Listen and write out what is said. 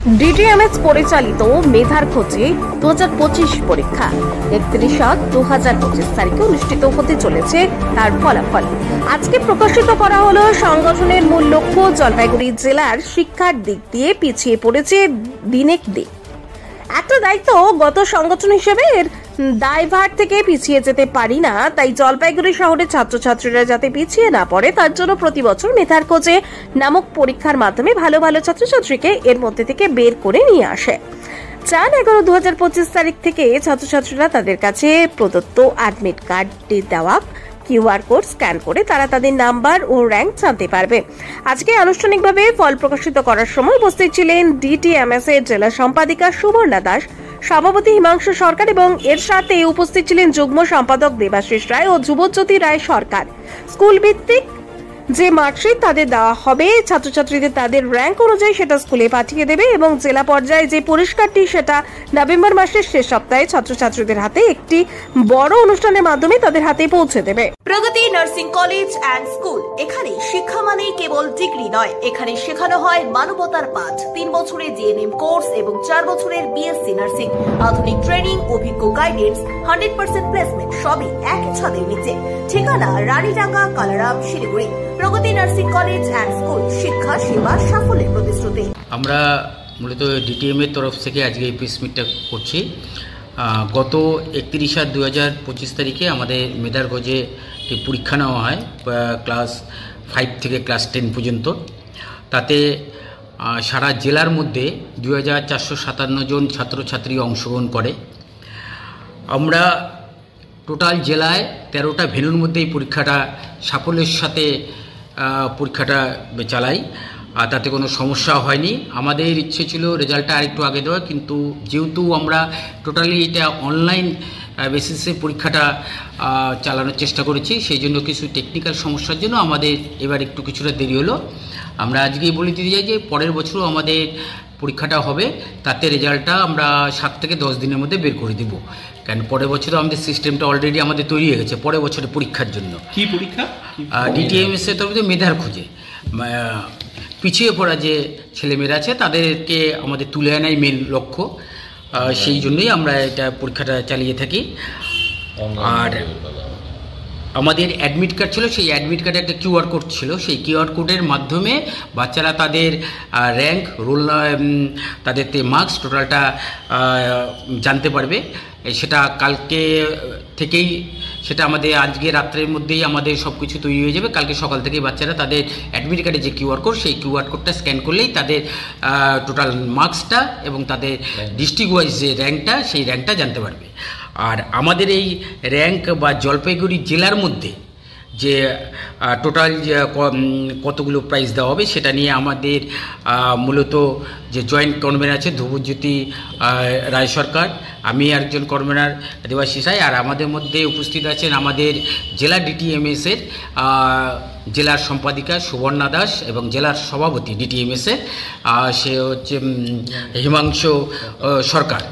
ডিটিএমএস পরিচালিত মেধার খোঁজে 2025 পরীক্ষা 31/7/2025 তারিখে অনুষ্ঠিত হতে চলেছে তার ফলাফল আজকে প্রকাশিত করা হলো। সংগঠনের মূল লক্ষ্য জলপাইগুড়ি জেলার শিক্ষার দিক দিয়ে পিছিয়ে পড়েছে দিনেক দিন। একটা দায়িত্বগত সংগঠন হিসেবে এর দায়ভার থেকে পিছিয়ে যেতে পারি না, তাই জলপাইগুড়ি শহরের ছাত্রছাত্রীরা যাতে পিছিয়ে না পড়ে তার জন্য প্রতি বছর মেধার খোঁজে নামক পরীক্ষার মাধ্যমে ভালো ভালো ছাত্রছাত্রীকে এর মধ্যে থেকে বের করে নিয়ে আসে। 4/11/2025 তারিখ থেকে ছাত্রছাত্রীরা তাদের কাছে প্রদত্ত অ্যাডমিট কার্ড দেওয়া কিউআর কোড স্ক্যান করে তারা তাদের নাম্বার ও র্যাঙ্ক জানতে পারবে। আজকে আনুষ্ঠানিকভাবে ফল প্রকাশিত করার সময় উপস্থিত ছিলেন ডিটিএমএস এর জেলা সম্পাদিকা সুবর্ণা দাস, সভাপতি হিমাংশু সরকার এবং এর সাথে উপস্থিত ছিলেন যুগ্ম সম্পাদক দেবাশিস রায় ও যুবজ্যোতি রায় সরকার। স্কুল ভিত্তিক যে মার্কশিট তাদের দেওয়া হবে, ছাত্রছাত্রীদের তাদের র্যাঙ্ক অনুযায়ী সেটা স্কুলে পাঠিয়ে দেবে এবং জেলা পর্যায়ে যে পুরস্কারটি সেটা নভেম্বর মাসের শেষ সপ্তাহে ছাত্রছাত্রীদের হাতে একটি বড় অনুষ্ঠানের মাধ্যমে তাদের হাতে পৌঁছে দেবে। প্রগতি নার্সিং কলেজ অ্যান্ড স্কুল, এখানে শিক্ষা মানে কেবল ডিগ্রি নয়, এখানে শেখানো হয় মানবতার পাঠ। 3 বছরের জিএনএম কোর্স এবং 4 বছরের বিএসসি নার্সিং, আধুনিক ট্রেনিং, অভিজ্ঞ গাইডেন্স, 100% প্লেসমেন্ট, সবই একই ছাদের নিচে। ঠিকানা রানীডাঙ্গা, কালারাম, শিলিগুড়ি। প্রগতি নার্সিং কলেজ অ্যান্ড স্কুল, শিক্ষা সেবা সাফল্যের প্রতিশ্রুতি। আমরা মূলত ডিটিএম এর তরফ থেকে আজকে এই প্রেস মিটটা করছি। গত 31/7/2025 তারিখে আমাদের মেধার খোঁজে পরীক্ষা নেওয়া হয় ক্লাস 5 থেকে ক্লাস 10 পর্যন্ত। তাতে সারা জেলার মধ্যে 2457 জন ছাত্রছাত্রী অংশগ্রহণ করে। আমরা টোটাল জেলায় 13টা ভেন্যুর মধ্যে এই পরীক্ষাটা সাফল্যের সাথে পরীক্ষাটা চালাই, আর তাতে কোনো সমস্যা হয়নি। আমাদের ইচ্ছে ছিল রেজাল্টটা আরেকটু আগে দেওয়া, কিন্তু যেহেতু আমরা টোটালি এটা অনলাইন বেসিসে পরীক্ষাটা চালানোর চেষ্টা করেছি, সেই জন্য কিছু টেকনিক্যাল সমস্যার জন্য আমাদের এবার একটু কিছুটা দেরি হলো। আমরা আজকেই বলে দিতে চাই যে পরের বছরও আমাদের পরীক্ষাটা হবে, তাতে রেজাল্টটা আমরা 7 থেকে 10 দিনের মধ্যে বের করে দেব। কারণ পরের বছরও আমাদের সিস্টেমটা অলরেডি আমাদের তৈরি হয়ে গেছে পরের বছরের পরীক্ষার জন্য। কি পরীক্ষা? ডিটিএমএস এর তরফে মেধার খোঁজে পিছিয়ে পড়া যে ছেলেমেয়েরা আছে তাদেরকে আমাদের তুলে আনাই মেন লক্ষ্য। সেই জন্যই আমরা এটা পরীক্ষাটা চালিয়ে থাকি। আর আমাদের অ্যাডমিট কার্ড ছিল, সেই অ্যাডমিট কার্ডে একটা কিউআর কোড ছিল, সেই কিউআর কোডের মাধ্যমে বাচ্চারা তাদের র্যাঙ্ক, রোল, তাদের মার্কস টোটালটা জানতে পারবে। সেটা কালকে থেকেই, সেটা আমাদের আজকে রাত্রের মধ্যেই আমাদের সব কিছু তৈরি হয়ে যাবে। কালকে সকাল থেকেই বাচ্চারা তাদের অ্যাডমিট কার্ডে যে কিউআর কোড, সেই কিউআর কোডটা স্ক্যান করলেই তাদের টোটাল মার্কসটা এবং তাদের ডিস্ট্রিক্ট ওয়াইজ যে র্যাঙ্কটা, সেই র্যাঙ্কটা জানতে পারবে। আর আমাদের এই র্যাঙ্ক বা জলপাইগুড়ি জেলার মধ্যে যে টোটাল কতগুলো প্রাইজ দেওয়া হবে সেটা নিয়ে আমাদের মূলত যে জয়েন্ট কনভেনার আছে ধ্রুবজ্যোতি রায় সরকার, আমি একজন কনভেনার দেবাশিস রায়, আর আমাদের মধ্যে উপস্থিত আছেন আমাদের জেলা ডিটিএমএসের জেলার সম্পাদিকা সুবর্ণা দাস এবং জেলার সভাপতি ডিটিএমএসের সে হচ্ছে হিমাংশু সরকার।